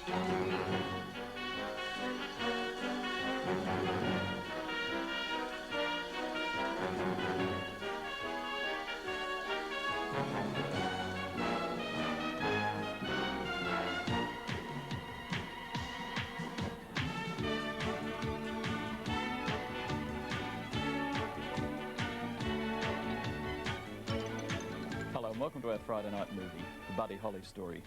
Hello and welcome to our Friday night movie, The Buddy Holly Story.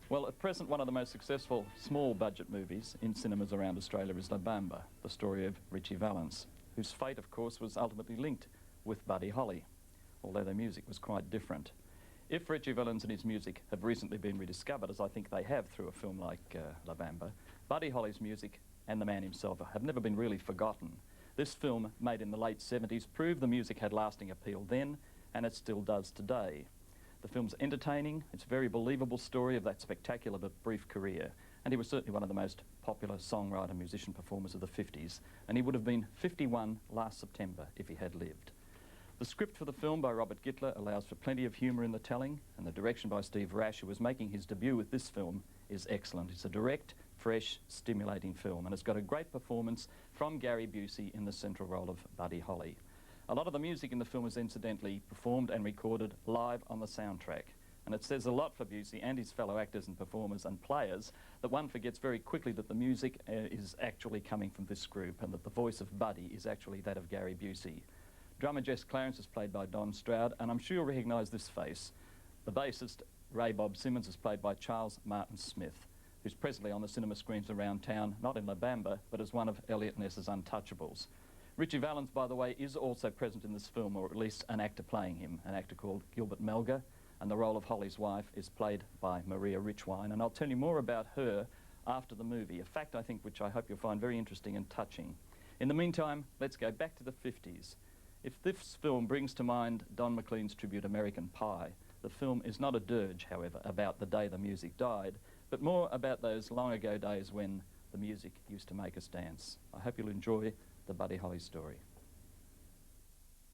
Well, at present one of the most successful small budget movies in cinemas around Australia is La Bamba, the story of Ritchie Valens, whose fate of course was ultimately linked with Buddy Holly, although their music was quite different. If Ritchie Valens and his music have recently been rediscovered, as I think they have through a film like La Bamba, Buddy Holly's music and the man himself have never been really forgotten. This film, made in the late 70s, proved the music had lasting appeal then, and it still does today. The film's entertaining, it's a very believable story of that spectacular but brief career, and he was certainly one of the most popular songwriter, musician, performers of the 50s, and he would have been 51 last September if he had lived. The script for the film by Robert Gittler allows for plenty of humour in the telling, and the direction by Steve Rash, who was making his debut with this film, is excellent. It's a direct, fresh, stimulating film, and it's got a great performance from Gary Busey in the central role of Buddy Holly. A lot of the music in the film is incidentally performed and recorded live on the soundtrack. And it says a lot for Busey and his fellow actors and performers and players that one forgets very quickly that the music is actually coming from this group and that the voice of Buddy is actually that of Gary Busey. Drummer Jess Clarence is played by Don Stroud, and I'm sure you'll recognise this face. The bassist, Ray Bob Simmons, is played by Charles Martin Smith, who's presently on the cinema screens around town, not in La Bamba, but as one of Elliot Ness's Untouchables. Ritchie Valens, by the way, is also present in this film, or at least an actor playing him, an actor called Gilbert Melger, and the role of Holly's wife is played by Maria Richwine, and I'll tell you more about her after the movie, a fact I think which I hope you'll find very interesting and touching. In the meantime, let's go back to the 50s. If this film brings to mind Don McLean's tribute American Pie, the film is not a dirge, however, about the day the music died, but more about those long ago days when the music used to make us dance. I hope you'll enjoy The Buddy Holly Story.